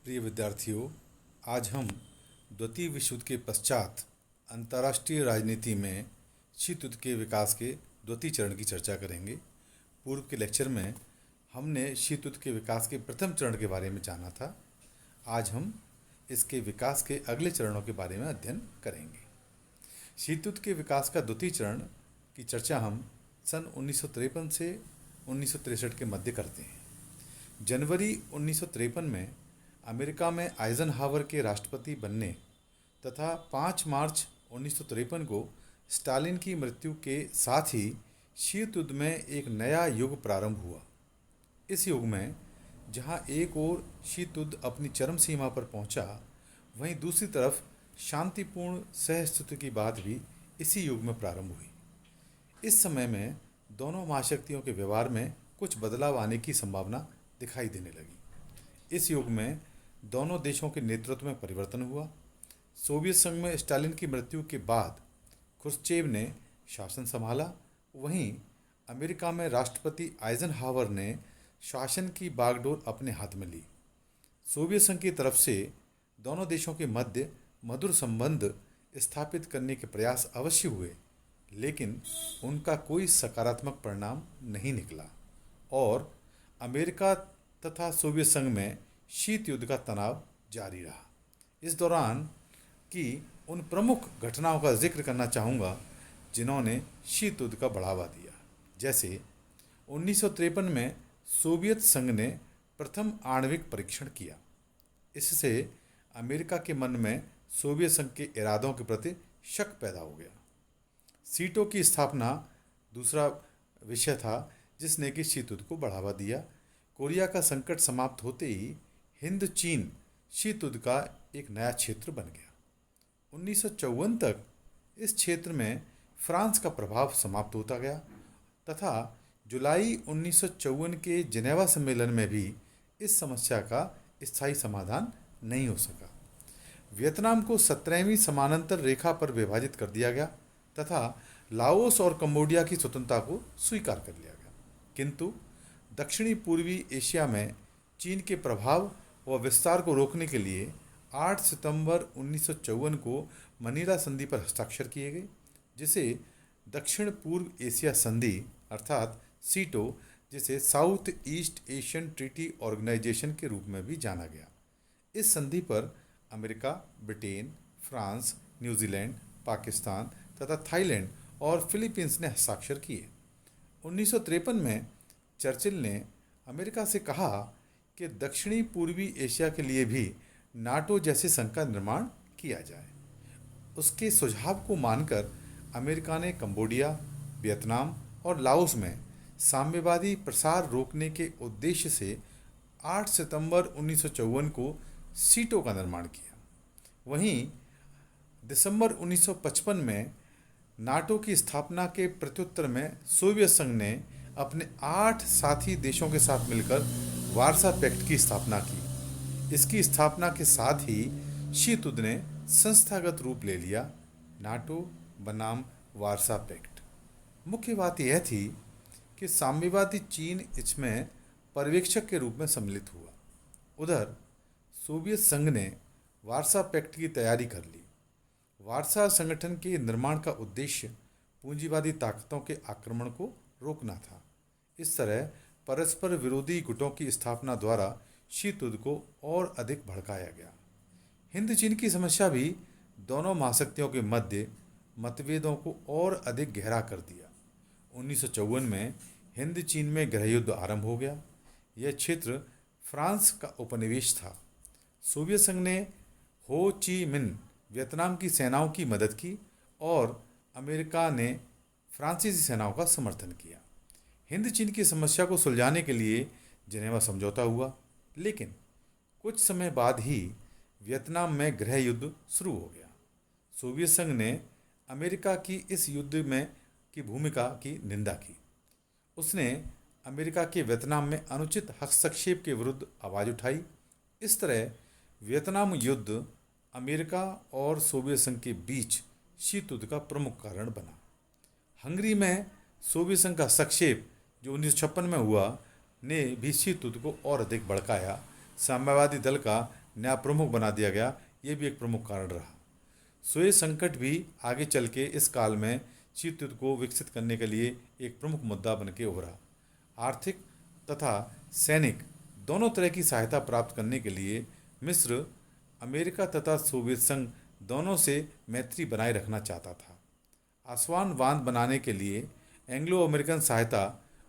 प्रिय विद्यार्थियों, आज हम द्वितीय विश्व युद्ध के पश्चात अंतर्राष्ट्रीय राजनीति में शीत युद्ध के विकास के द्वितीय चरण की चर्चा करेंगे। पूर्व के लेक्चर में हमने शीत युद्ध के विकास के प्रथम चरण के बारे में जाना था। आज हम इसके विकास के अगले चरणों के बारे में अध्ययन करेंगे। शीत युद्ध के विकास का द्वितीय चरण की चर्चा हम सन 1953 से 1963 के मध्य करते हैं। जनवरी 1953 में अमेरिका में आइजनहावर के राष्ट्रपति बनने तथा 5 मार्च 1953 को स्टालिन की मृत्यु के साथ ही शीत युद्ध में एक नया युग प्रारंभ हुआ। इस युग में जहां एक ओर शीत युद्ध अपनी चरम सीमा पर पहुंचा, वहीं दूसरी तरफ शांतिपूर्ण सहस्तित्व की बात भी इसी युग में प्रारंभ हुई। इस समय में दोनों महाशक्तियों के व्यवहार में कुछ बदलाव आने की संभावना दिखाई देने लगी। इस युग में दोनों देशों के नेतृत्व में परिवर्तन हुआ। सोवियत संघ में स्टालिन की मृत्यु के बाद खुर्शचेव ने शासन संभाला, वहीं अमेरिका में राष्ट्रपति आइजनहावर ने शासन की बागडोर अपने हाथ में ली। सोवियत संघ की तरफ से दोनों देशों के मध्य मधुर संबंध स्थापित करने के प्रयास अवश्य हुए, लेकिन उनका कोई सकारात्मक परिणाम नहीं निकला और अमेरिका तथा सोवियत संघ में शीत युद्ध का तनाव जारी रहा। इस दौरान की उन प्रमुख घटनाओं का जिक्र करना चाहूँगा जिन्होंने शीत युद्ध का बढ़ावा दिया। जैसे 1953 में सोवियत संघ ने प्रथम आणविक परीक्षण किया। इससे अमेरिका के मन में सोवियत संघ के इरादों के प्रति शक पैदा हो गया। सीटों की स्थापना दूसरा विषय था जिसने कि शीत युद्ध को बढ़ावा दिया। कोरिया का संकट समाप्त होते ही हिंद चीन शीत युद्ध का एक नया क्षेत्र बन गया। 1954 तक इस क्षेत्र में फ्रांस का प्रभाव समाप्त होता गया तथा जुलाई 1954 के जिनेवा सम्मेलन में भी इस समस्या का स्थायी समाधान नहीं हो सका। वियतनाम को 17वीं समानांतर रेखा पर विभाजित कर दिया गया तथा लाओस और कंबोडिया की स्वतंत्रता को स्वीकार कर लिया गया, किंतु दक्षिणी पूर्वी एशिया में चीन के प्रभाव व विस्तार को रोकने के लिए 8 सितंबर 1954 को मनीला संधि पर हस्ताक्षर किए गए, जिसे दक्षिण पूर्व एशिया संधि अर्थात सीटो, जिसे south east Asian treaty organisation के रूप में भी जाना गया। इस संधि पर America, Britain, France, New Zealand, Pakistan तथा थाईलैंड और फिलीपींस ने हस्ताक्षर किए। 1953 में चर्चिल ने अमेरिका से कहा कि दक्षिणी पूर्वी एशिया के लिए भी नाटो जैसे संघ का निर्माण किया जाए। उसके सुझाव को मानकर अमेरिका ने कंबोडिया, वियतनाम और लाओस में साम्यवादी प्रसार रोकने के उद्देश्य से 8 सितंबर 1954 को सीटों का निर्माण किया। वहीं दिसंबर 1955 में नाटो की स्थापना के प्रत्युत्तर में सोवियत संघ ने अपने 8 साथी देशों के साथ मिलकर वार्सा पैक्ट की स्थापना की। इसकी स्थापना के साथ ही शीत युद्ध ने संस्थागत रूप ले लिया, नाटो बनाम वार्सा पैक्ट। मुख्य बात यह थी कि साम्यवादी चीन इसमें पर्यवेक्षक के रूप में सम्मिलित हुआ। उधर सोवियत संघ ने वार्सा पैक्ट की तैयारी कर ली। वार्सा संगठन के निर्माण का उद्देश्य पूंजीवादी ताकतों के आक्रमण को रोकना था। इस तरह परस्पर विरोधी गुटों की स्थापना द्वारा शीत युद्ध को और अधिक भड़काया गया। हिंद चीन की समस्या भी दोनों महाशक्तियों के मध्य मतभेदों को और अधिक गहरा कर दिया। 1954 में हिंद चीन में गृहयुद्ध आरंभ हो गया। यह क्षेत्र फ्रांस का उपनिवेश था। सोवियत संघ ने हो ची मिन्ह वियतनाम की सेनाओं की मदद की और अमेरिका ने फ्रांसीसी सेनाओं का समर्थन किया। हिंद चीन की समस्या को सुलझाने के लिए जिनेवा समझौता हुआ, लेकिन कुछ समय बाद ही वियतनाम में गृह युद्ध शुरू हो गया। सोवियत संघ ने अमेरिका की इस युद्ध में की भूमिका की निंदा की। उसने अमेरिका के वियतनाम में अनुचित हस्तक्षेप के विरुद्ध आवाज़ उठाई। इस तरह वियतनाम युद्ध अमेरिका और सोवियत संघ के बीच शीत युद्ध का प्रमुख कारण बना। हंगरी में सोवियत संघ का हस्तक्षेप जो 1956 में हुआ ने भी शीत युद्ध को और अधिक भड़काया। साम्यवादी दल का नया प्रमुख बना दिया गया, ये भी एक प्रमुख कारण रहा। सुएज संकट भी आगे चल के इस काल में शीत युद्ध को विकसित करने के लिए एक प्रमुख मुद्दा बन के उभरा। आर्थिक तथा सैनिक दोनों तरह की सहायता प्राप्त करने के लिए मिस्र अमेरिका तथा सोवियत संघ दोनों से मैत्री बनाए रखना चाहता था। आसवान बांध बनाने के लिए एंग्लो अमेरिकन सहायता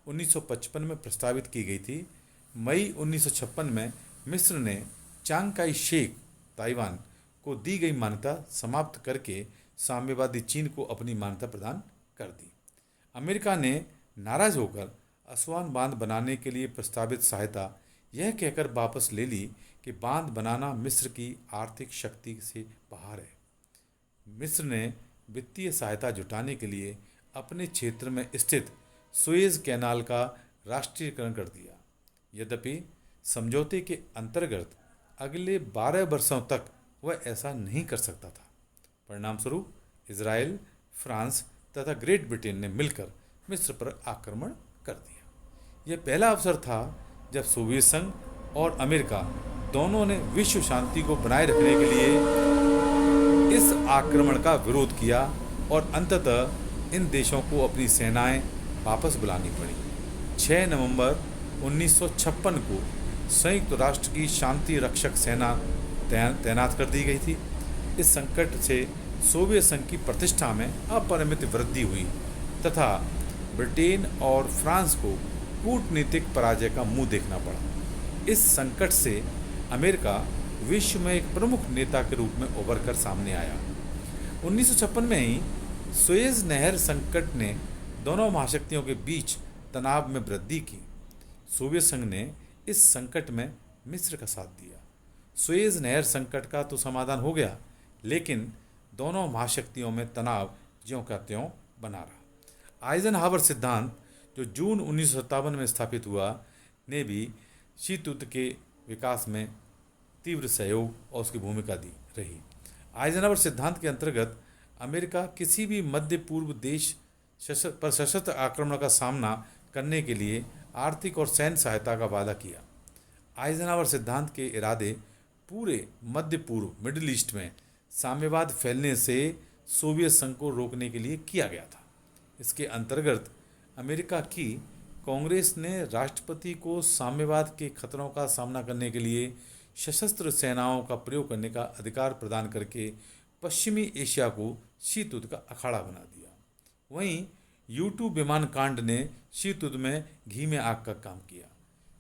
1955 में प्रस्तावित की गई थी। मई 1956 में मिस्र ने चांग काई शेक ताइवान को दी गई मान्यता समाप्त करके साम्यवादी चीन को अपनी मान्यता प्रदान कर दी। अमेरिका ने नाराज होकर असवान बांध बनाने के लिए प्रस्तावित सहायता यह कहकर वापस ले ली कि बांध बनाना मिस्र की आर्थिक शक्ति से बाहर है। मिस्र ने वित्तीय सहायता जुटाने के लिए अपने क्षेत्र में स्थित सुएज कैनाल का राष्ट्रीयकरण कर दिया। यद्यपि समझौते के अंतर्गत अगले 12 वर्षों तक वह ऐसा नहीं कर सकता था। परिणामस्वरूप इजराइल, फ्रांस तथा ग्रेट ब्रिटेन ने मिलकर मिस्र पर आक्रमण कर दिया। यह पहला अवसर था जब सोवियत संघ और अमेरिका दोनों ने विश्व शांति को बनाए रखने के लिए इस आक्रमण का विरोध किया और अंततः इन देशों को अपनी सेनाएं वापस बुलानी पड़ी। 6 नवंबर 1956 को संयुक्त राष्ट्र की शांति रक्षक सेना तैनात कर दी गई थी। इस संकट से सोवियत संघ की प्रतिष्ठा में अपरिमित वृद्धि हुई तथा ब्रिटेन और फ्रांस को कूटनीतिक पराजय का मुंह देखना पड़ा। इस संकट से अमेरिका विश्व में एक प्रमुख नेता के रूप में उभर कर सामने आया। 1956 में ही सुएज नहर संकट ने दोनों महाशक्तियों के बीच तनाव में वृद्धि की। सोवियत संघ ने इस संकट में मिस्र का साथ दिया। सुएज नहर संकट का तो समाधान हो गया, लेकिन दोनों महाशक्तियों में तनाव ज्यों का त्यों बना रहा। आइजनहावर सिद्धांत, जो जून 1957 में स्थापित हुआ, ने भी शीत युद्ध के विकास में तीव्र सहयोग और उसकी भूमिका दी रही। आइजनहावर सिद्धांत के अंतर्गत अमेरिका किसी भी मध्य पूर्व देश पर सशस्त्र आक्रमण का सामना करने के लिए आर्थिक और सैन्य सहायता का वादा किया। आइजनहावर सिद्धांत के इरादे पूरे मध्य पूर्व मिडिल ईस्ट में साम्यवाद फैलने से सोवियत संघ को रोकने के लिए किया गया था। इसके अंतर्गत अमेरिका की कांग्रेस ने राष्ट्रपति को साम्यवाद के खतरों का सामना करने के लिए सशस्त्र सेनाओं का प्रयोग करने का अधिकार प्रदान करके पश्चिमी एशिया को शीत युद्ध का अखाड़ा बना दिया। वहीं U-2 विमान कांड ने शीत युद्ध में घी में आग का काम किया।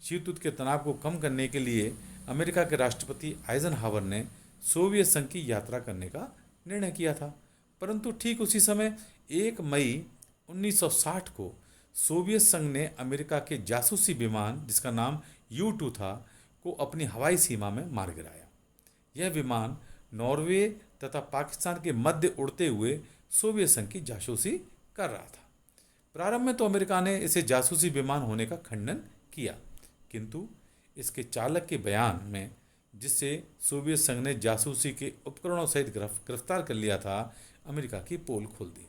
शीत युद्ध के तनाव को कम करने के लिए अमेरिका के राष्ट्रपति आइजनहावर ने सोवियत संघ की यात्रा करने का निर्णय किया था, परंतु ठीक उसी समय 1 मई 1960 को सोवियत संघ ने अमेरिका के जासूसी विमान, जिसका नाम U-2 था, को अपनी हवाई सीमा में मार गिराया। यह विमान नॉर्वे तथा पाकिस्तान के मध्य उड़ते हुए सोवियत संघ की जासूसी कर रहा था। प्रारंभ में तो अमेरिका ने इसे जासूसी विमान होने का खंडन किया, किंतु इसके चालक के बयान में, जिससे सोवियत संघ ने जासूसी के उपकरणों सहित गिरफ्तार कर लिया था, अमेरिका की पोल खोल दी।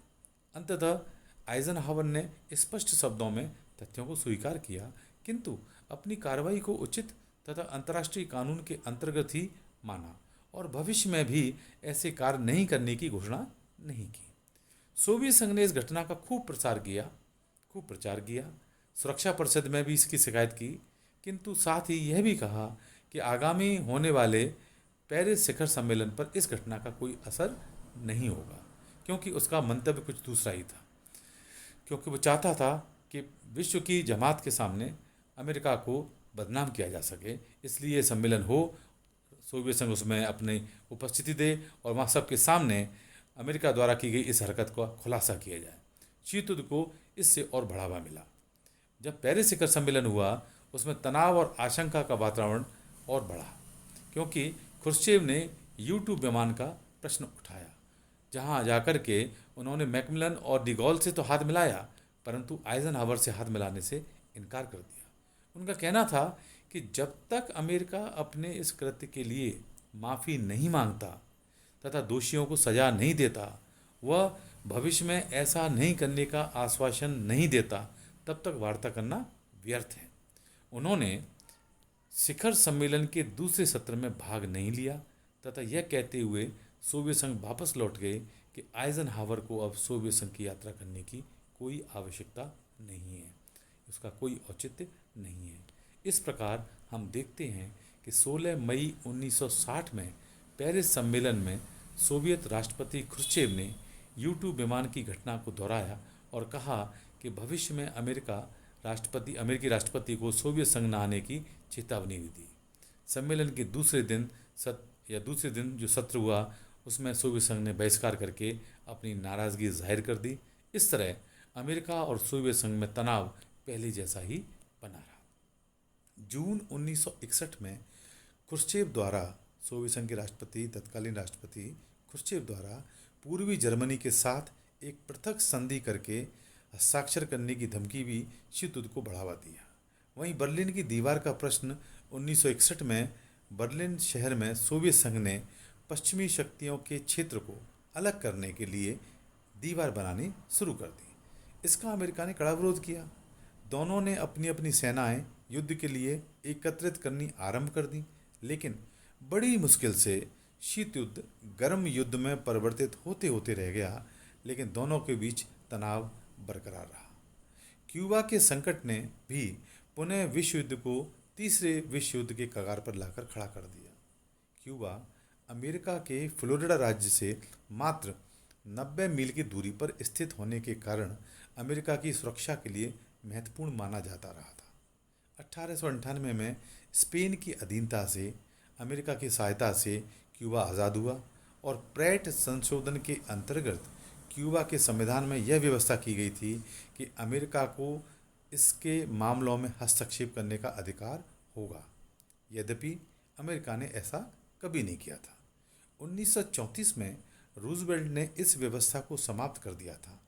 अंततः आइजनहावर ने स्पष्ट शब्दों में तथ्यों को स्वीकार किया, किंतु अपनी कार्रवाई को उचित तथा अंतर्राष्ट्रीय कानून के अंतर्गत ही माना और भविष्य में भी ऐसे कार्य नहीं करने की घोषणा नहीं की। सोवियत संघ ने इस घटना का खूब प्रचार किया। सुरक्षा परिषद में भी इसकी शिकायत की, किंतु साथ ही यह भी कहा कि आगामी होने वाले पेरिस शिखर सम्मेलन पर इस घटना का कोई असर नहीं होगा, क्योंकि उसका मंतव्य कुछ दूसरा ही था। क्योंकि वो चाहता था कि विश्व की जमात के सामने अमेरिका को बदनाम किया जा सके, इसलिए ये सम्मेलन हो, सोवियत संघ उसमें अपनी उपस्थिति दे और वहाँ सबके सामने अमेरिका द्वारा की गई इस हरकत का खुलासा किया जाए। शीत युद्ध को इससे और बढ़ावा मिला। जब पेरिस शिखर सम्मेलन हुआ, उसमें तनाव और आशंका का वातावरण और बढ़ा, क्योंकि खुर्शचेव ने U-2 विमान का प्रश्न उठाया। जहां जाकर के उन्होंने मैकमिलन और डिगॉल से तो हाथ मिलाया, परंतु आइजनहावर से हाथ मिलाने से इनकार कर दिया। उनका कहना था कि जब तक अमेरिका अपने इस कृत्य के लिए माफ़ी नहीं मांगता तथा दोषियों को सजा नहीं देता, वह भविष्य में ऐसा नहीं करने का आश्वासन नहीं देता, तब तक वार्ता करना व्यर्थ है। उन्होंने शिखर सम्मेलन के दूसरे सत्र में भाग नहीं लिया तथा यह कहते हुए सोवियत संघ वापस लौट गए कि आइजनहावर को अब सोवियत संघ की यात्रा करने की कोई आवश्यकता नहीं है, उसका कोई औचित्य नहीं है। इस प्रकार हम देखते हैं कि 16 मई 1960 में पेरिस सम्मेलन में सोवियत राष्ट्रपति ख्रुश्चेव ने U-2 विमान की घटना को दोहराया और कहा कि भविष्य में अमेरिकी राष्ट्रपति को सोवियत संघ न आने की चेतावनी भी दी। सम्मेलन के दूसरे दिन जो सत्र हुआ उसमें सोवियत संघ ने बहिष्कार करके अपनी नाराज़गी जाहिर कर दी। इस तरह अमेरिका और सोवियत संघ में तनाव पहले जैसा ही बना रहा। जून 1961 में ख्रुश्चेव द्वारा सोवियत संघ के तत्कालीन राष्ट्रपति ख्रुश्चेव द्वारा पूर्वी जर्मनी के साथ एक पृथक संधि करके हस्ताक्षर करने की धमकी भी शीत युद्ध को बढ़ावा दिया। वहीं बर्लिन की दीवार का प्रश्न 1961 में बर्लिन शहर में सोवियत संघ ने पश्चिमी शक्तियों के क्षेत्र को अलग करने के लिए दीवार बनानी शुरू कर दी। इसका अमेरिका ने कड़ा विरोध किया। दोनों ने अपनी अपनी सेनाएं युद्ध के लिए एकत्रित करनी आरंभ कर दी, लेकिन बड़ी मुश्किल से शीत युद्ध गर्म युद्ध में परिवर्तित होते होते रह गया, लेकिन दोनों के बीच तनाव बरकरार रहा। क्यूबा के संकट ने भी पुनः विश्व युद्ध को तीसरे विश्व युद्ध के कगार पर लाकर खड़ा कर दिया। क्यूबा अमेरिका के फ्लोरिडा राज्य से मात्र 90 मील की दूरी पर स्थित होने के कारण अमेरिका की सुरक्षा के लिए महत्वपूर्ण माना जाता रहा था। 1898 में स्पेन की अधीनता से अमेरिका की सहायता से क्यूबा आज़ाद हुआ और प्रेट संशोधन के अंतर्गत क्यूबा के संविधान में यह व्यवस्था की गई थी कि अमेरिका को इसके मामलों में हस्तक्षेप करने का अधिकार होगा। यद्यपि अमेरिका ने ऐसा कभी नहीं किया था। 1934 में रूजवेल्ट ने इस व्यवस्था को समाप्त कर दिया था।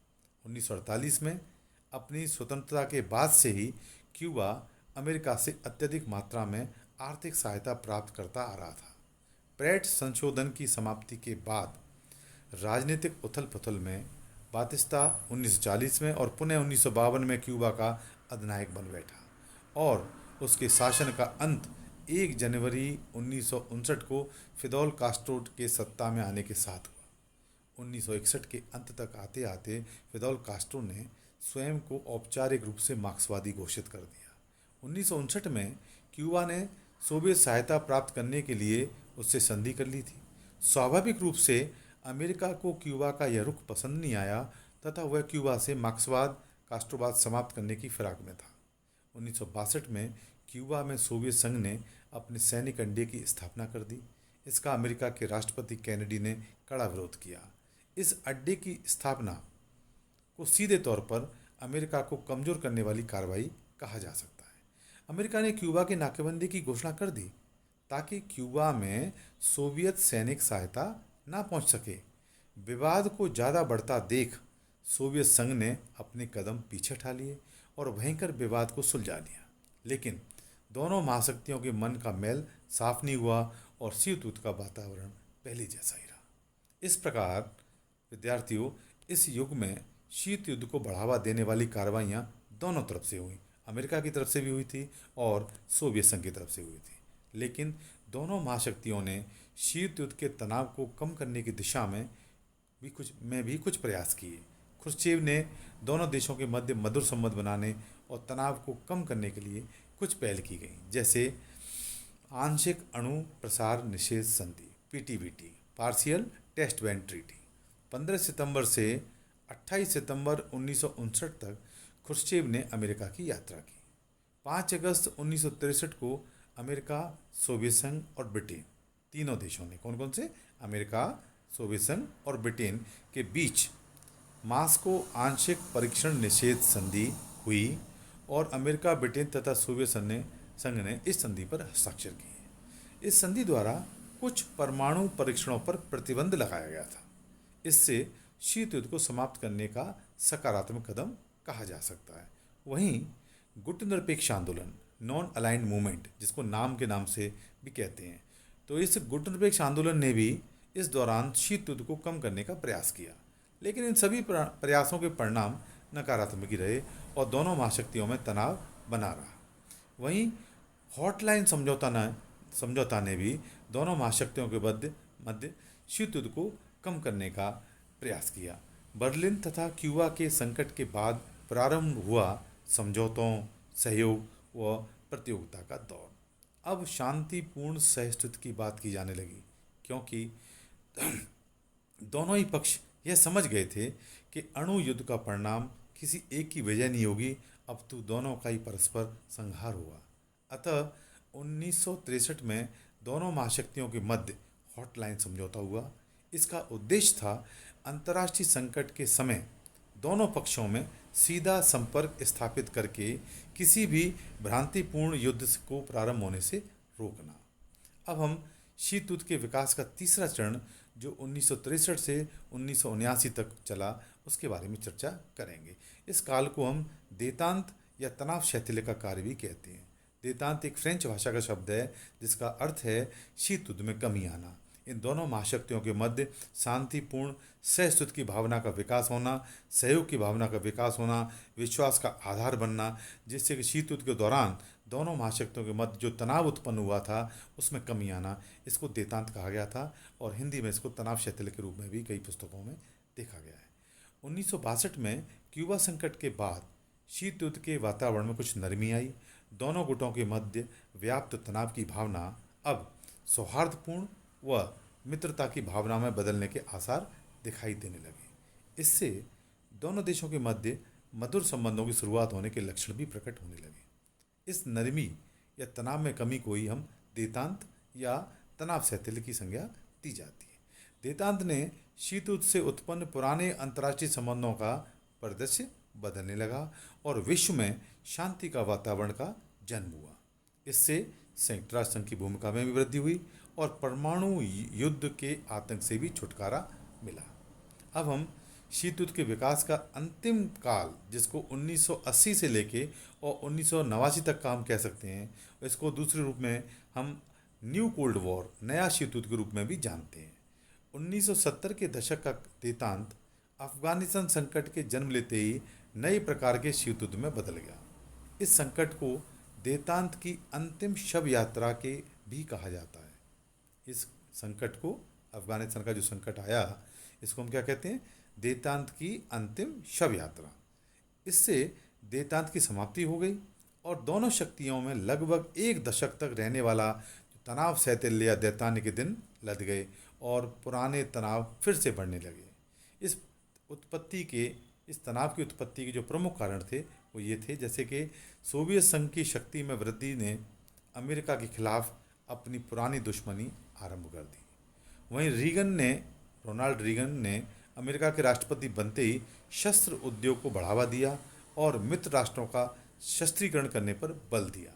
1948 में अपनी स्वतंत्रता के बाद से ही क्यूबा अमेरिका से अत्यधिक मात्रा में आर्थिक सहायता प्राप्त करता आ रहा था। प्रेट संशोधन की समाप्ति के बाद राजनीतिक उथल पुथल में बातिस्ता 1940 में और पुनः 1952 में क्यूबा का अधिनायक बन बैठा और उसके शासन का अंत 1 जनवरी 1959 को फिदेल कास्ट्रो के सत्ता में आने के साथ हुआ। 1961 के अंत तक आते आते फिदेल कास्ट्रो ने स्वयं को औपचारिक रूप से मार्क्सवादी घोषित कर दिया। 1959 में क्यूबा ने सोवियत सहायता प्राप्त करने के लिए उससे संधि कर ली थी। स्वाभाविक रूप से अमेरिका को क्यूबा का यह रुख पसंद नहीं आया तथा वह क्यूबा से मार्क्सवाद कास्ट्रोवाद समाप्त करने की फिराक में था। 1962 में क्यूबा में सोवियत संघ ने अपने सैनिक अड्डे की स्थापना कर दी। इसका अमेरिका के राष्ट्रपति कैनेडी ने कड़ा विरोध किया। इस अड्डे की स्थापना को सीधे तौर पर अमेरिका को कमज़ोर करने वाली कार्रवाई कहा जा सकता है। अमेरिका ने क्यूबा की नाकेबंदी की घोषणा कर दी ताकि क्यूबा में सोवियत सैनिक सहायता ना पहुंच सके। विवाद को ज़्यादा बढ़ता देख सोवियत संघ ने अपने कदम पीछे हटा लिए और भयंकर विवाद को सुलझा लिया, लेकिन दोनों महाशक्तियों के मन का मेल साफ नहीं हुआ और शीत युद्ध का वातावरण पहले जैसा ही रहा। इस प्रकार विद्यार्थियों, इस युग में शीत युद्ध को बढ़ावा देने वाली कार्रवाइयाँ दोनों तरफ से हुई। अमेरिका की तरफ से भी हुई थी और सोवियत संघ की तरफ से हुई थी, लेकिन दोनों महाशक्तियों ने शीत युद्ध के तनाव को कम करने की दिशा में भी कुछ प्रयास किए। ख्रुश्चेव ने दोनों देशों के मध्य मधुर संबंध बनाने और तनाव को कम करने के लिए कुछ पहल की गई, जैसे आंशिक अणु प्रसार निषेध संधि (PTBT) partial test ban treaty. 15 सितंबर से 28 सितंबर 1959 तक ख्रुश्चेव ने अमेरिका की यात्रा की। 5 अगस्त 1963 को अमेरिका, सोवियत संघ और ब्रिटेन तीनों देशों ने कौन कौन से अमेरिका, सोवियत संघ और ब्रिटेन के बीच मास्को आंशिक परीक्षण निषेध संधि हुई और अमेरिका, ब्रिटेन तथा सोवियत संघ ने इस संधि पर हस्ताक्षर किए। इस संधि द्वारा कुछ परमाणु परीक्षणों पर प्रतिबंध लगाया गया था। इससे शीत युद्ध को समाप्त करने का सकारात्मक कदम कहा जा सकता है। वहीं गुटनिरपेक्ष आंदोलन नॉन अलाइंड मूवमेंट, जिसको नाम के नाम से भी कहते हैं, तो इस गुटनिरपेक्ष आंदोलन ने भी इस दौरान शीत युद्ध को कम करने का प्रयास किया, लेकिन इन सभी प्रयासों के परिणाम नकारात्मक ही रहे और दोनों महाशक्तियों में तनाव बना रहा। वहीं हॉटलाइन समझौता ने भी दोनों महाशक्तियों के मध्य मध्य शीत युद्ध को कम करने का प्रयास किया। बर्लिन तथा क्यूबा के संकट के बाद प्रारंभ हुआ समझौतों, सहयोग व प्रतियोगिता का दौर। अब शांतिपूर्ण सहिष्णुता की बात की जाने लगी, क्योंकि दोनों ही पक्ष यह समझ गए थे कि अणु युद्ध का परिणाम किसी एक की वजह नहीं होगी, अब तो दोनों का ही परस्पर संहार हुआ। अतः 1963 में दोनों महाशक्तियों के मध्य हॉटलाइन समझौता हुआ। इसका उद्देश्य था अंतर्राष्ट्रीय संकट के समय दोनों पक्षों में सीधा संपर्क स्थापित करके किसी भी भ्रांतिपूर्ण युद्ध को प्रारंभ होने से रोकना। अब हम शीत युद्ध के विकास का तीसरा चरण, जो 1963 से 1979 तक चला, उसके बारे में चर्चा करेंगे। इस काल को हम देतांत या तनाव शैथिल्य का कार्य भी कहते हैं। देतांत एक फ्रेंच भाषा का शब्द है जिसका अर्थ है शीत युद्ध में कमी आना। इन दोनों महाशक्तियों के मध्य शांतिपूर्ण सहिष्णुता की भावना का विकास होना, सहयोग की भावना का विकास होना, विश्वास का आधार बनना, जिससे कि शीत युद्ध के दौरान दोनों महाशक्तियों के मध्य जो तनाव उत्पन्न हुआ था उसमें कमी आना, इसको देतांत कहा गया था और हिंदी में इसको तनाव शैथिल्य के रूप में भी कई पुस्तकों में देखा गया है। 1962 में क्यूबा संकट के बाद शीत युद्ध के वातावरण में कुछ नरमी आई। दोनों गुटों के मध्य व्याप्त तनाव की भावना अब सौहार्दपूर्ण व मित्रता की भावना में बदलने के आसार दिखाई देने लगे। इससे दोनों देशों के मध्य मधुर संबंधों की शुरुआत होने के लक्षण भी प्रकट होने लगे। इस नरमी या तनाव में कमी को ही हम देतांत या तनाव शैथिल्य की संज्ञा दी जाती है। देतांत ने शीत युद्ध से उत्पन्न पुराने अंतर्राष्ट्रीय संबंधों का परिदृश्य बदलने लगा और विश्व में शांति का वातावरण का जन्म हुआ। इससे संयुक्त राष्ट्र संघ की भूमिका में भी वृद्धि हुई और परमाणु युद्ध के आतंक से भी छुटकारा मिला। अब हम शीत युद्ध के विकास का अंतिम काल, जिसको 1980 से लेके और 1989 तक का हम कह सकते हैं, इसको दूसरे रूप में हम न्यू कोल्ड वॉर, नया शीत युद्ध के रूप में भी जानते हैं। 1970 के दशक का देतांत अफगानिस्तान संकट के जन्म लेते ही नए प्रकार के शीत युद्ध में बदल गया। इस संकट को देतांत की अंतिम शव यात्रा के भी कहा जाता है। इस संकट को, अफगानिस्तान का जो संकट आया, इसको हम क्या कहते हैं? देतांत की अंतिम शव यात्रा। इससे देतांत की समाप्ति हो गई और दोनों शक्तियों में लगभग एक दशक तक रहने वाला तनाव शैथिल्य या दैतान्य के दिन लद गए और पुराने तनाव फिर से बढ़ने लगे। इस तनाव की उत्पत्ति के जो प्रमुख कारण थे वो ये थे, जैसे कि सोवियत संघ की शक्ति में वृद्धि ने अमेरिका के खिलाफ अपनी पुरानी दुश्मनी आरंभ कर दी। वहीं रोनाल्ड रीगन ने अमेरिका के राष्ट्रपति बनते ही शस्त्र उद्योग को बढ़ावा दिया और मित्र राष्ट्रों का शस्त्रीकरण करने पर बल दिया।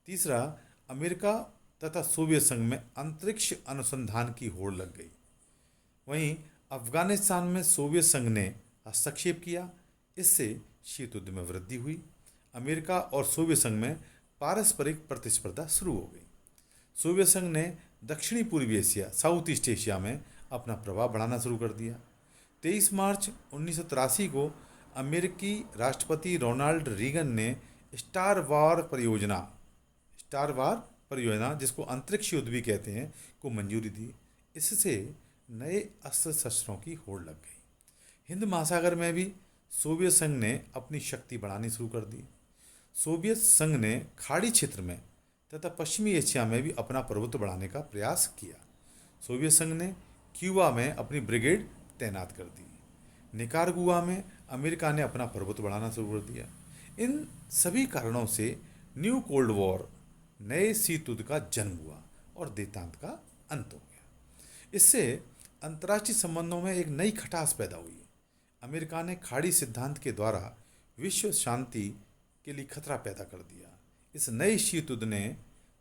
तीसरा, अमेरिका तथा सोवियत संघ में अंतरिक्ष अनुसंधान की होड़ लग गई। वहीं अफगानिस्तान में सोवियत संघ ने हस्तक्षेप किया, इससे शीत युद्ध में वृद्धि हुई। अमेरिका और सोवियत संघ में पारस्परिक प्रतिस्पर्धा शुरू हो गई। सोवियत संघ ने दक्षिणी पूर्वी एशिया, साउथ ईस्ट एशिया में अपना प्रभाव बढ़ाना शुरू कर दिया। 23 मार्च 1983 को अमेरिकी राष्ट्रपति रोनाल्ड रीगन ने स्टार वार परियोजना, जिसको अंतरिक्ष युद्ध भी कहते हैं, को मंजूरी दी। इससे नए अस्त्र शस्त्रों की होड़ लग गई। हिंद महासागर में भी सोवियत संघ ने अपनी शक्ति बढ़ानी शुरू कर दी। सोवियत संघ ने खाड़ी क्षेत्र में तथा पश्चिमी एशिया में भी अपना प्रभुत्व बढ़ाने का प्रयास किया। सोवियत संघ ने क्यूबा में अपनी ब्रिगेड तैनात कर दी। निकारागुआ में अमेरिका ने अपना प्रभुत्व बढ़ाना शुरू कर दिया। इन सभी कारणों से न्यू कोल्ड वॉर, नए शीत युद्ध का जन्म हुआ और देतांत का अंत हो गया। इससे अंतर्राष्ट्रीय संबंधों में एक नई खटास पैदा हुई। अमेरिका ने खाड़ी सिद्धांत के द्वारा विश्व शांति के लिए खतरा पैदा कर दिया। इस नए शीत युद्ध ने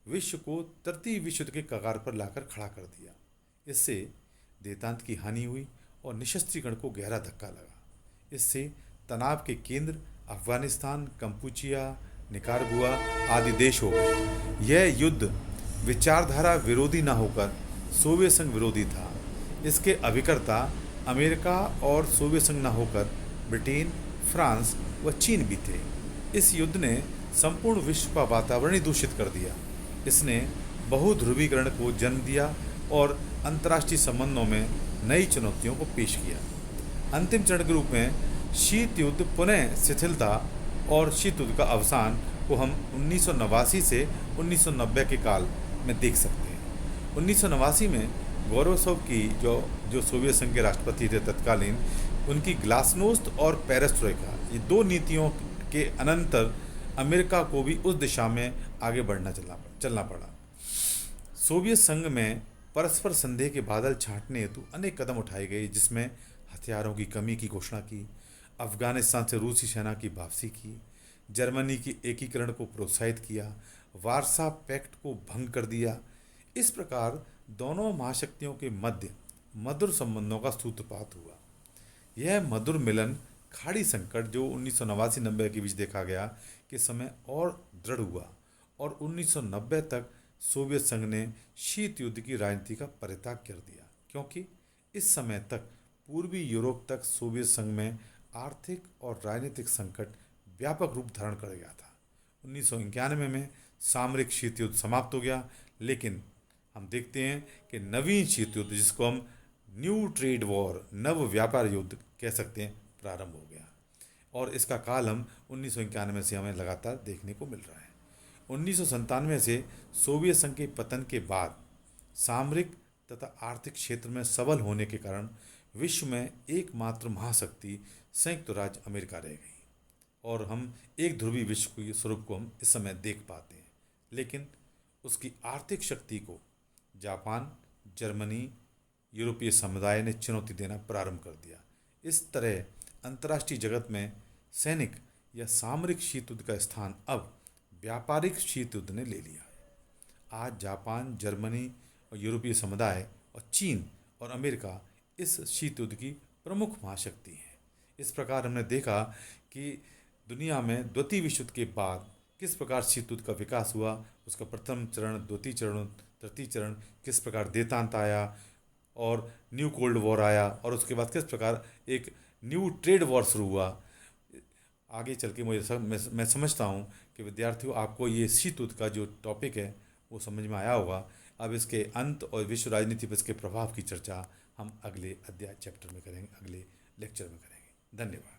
विश्व को तृतीय विश्व युद्ध के कगार पर लाकर खड़ा कर दिया। इससे देतांत की हानि हुई और निशस्त्रीकरण को गहरा धक्का लगा। इससे तनाव के केंद्र अफगानिस्तान, कंपूचिया, निकारागुआ आदि देश हो गए। यह युद्ध विचारधारा विरोधी न होकर सोवियत संघ विरोधी था। इसके अभिकर्ता अमेरिका और सोवियत संघ न होकर ब्रिटेन, फ्रांस व चीन भी थे। इस युद्ध ने संपूर्ण विश्व का वातावरण ही दूषित कर दिया। इसने बहुध्रुवीकरण को जन्म दिया और अंतर्राष्ट्रीय संबंधों में नई चुनौतियों को पेश किया। अंतिम चरण के रूप में शीत युद्ध पुनः शिथिलता और शीत युद्ध का अवसान को हम 1989 से 1990 के काल में देख सकते हैं। 1989 में गोरोसोव की जो सोवियत संघ के राष्ट्रपति थे तत्कालीन, उनकी ग्लासनोस्त और पेरेस्ट्रोइका, ये दो नीतियों के अनंतर अमेरिका को भी उस दिशा में आगे चलना पड़ा। सोवियत संघ में परस्पर संदेह के बादल छांटने हेतु अनेक कदम उठाए गए, जिसमें हथियारों की कमी की घोषणा की, अफगानिस्तान से रूसी सेना की वापसी की, जर्मनी की एकीकरण को प्रोत्साहित किया, वार्सा पैक्ट को भंग कर दिया। इस प्रकार दोनों महाशक्तियों के मध्य मधुर संबंधों का सूत्रपात हुआ। यह मधुर मिलन खाड़ी संकट जो 1989-90 के बीच देखा गया के समय और दृढ़ हुआ और 1990 तक सोवियत संघ ने शीत युद्ध की राजनीति का परित्याग कर दिया, क्योंकि इस समय तक पूर्वी यूरोप तक सोवियत संघ में आर्थिक और राजनीतिक संकट व्यापक रूप धारण कर गया था। 1991 में सामरिक शीत युद्ध समाप्त हो गया, लेकिन हम देखते हैं कि नवीन शीत युद्ध, जिसको हम न्यू ट्रेड वॉर, नव व्यापार युद्ध कह सकते हैं, प्रारंभ हो गया और इसका काल हम 1991 से हमें लगातार देखने को मिल रहा है। 1997 से सोवियत संघ के पतन के बाद सामरिक तथा आर्थिक क्षेत्र में सबल होने के कारण विश्व में एकमात्र महाशक्ति संयुक्त राज्य अमेरिका रह गई और हम एक ध्रुवी विश्व के स्वरूप को हम इस समय देख पाते हैं। लेकिन उसकी आर्थिक शक्ति को जापान, जर्मनी, यूरोपीय समुदाय ने चुनौती देना प्रारंभ कर दिया। इस तरह अंतर्राष्ट्रीय जगत में सैनिक या सामरिक शीत युद्ध का स्थान अब व्यापारिक शीत युद्ध ने ले लिया है। आज जापान, जर्मनी और यूरोपीय समुदाय और चीन और अमेरिका इस शीत युद्ध की प्रमुख महाशक्ति हैं। इस प्रकार हमने देखा कि दुनिया में द्वितीय विश्व युद्ध के बाद किस प्रकार शीत युद्ध का विकास हुआ, उसका प्रथम चरण, द्वितीय चरण, तृतीय चरण, किस प्रकार देतांत आया और न्यू कोल्ड वॉर आया और उसके बाद किस प्रकार एक न्यू ट्रेड वॉर शुरू हुआ। आगे चल के मैं समझता हूँ कि विद्यार्थियों, आपको ये शीत युद्ध का जो टॉपिक है वो समझ में आया होगा। अब इसके अंत और विश्व राजनीति पर इसके प्रभाव की चर्चा हम अगले अध्याय चैप्टर में करेंगे, अगले लेक्चर में करेंगे। धन्यवाद।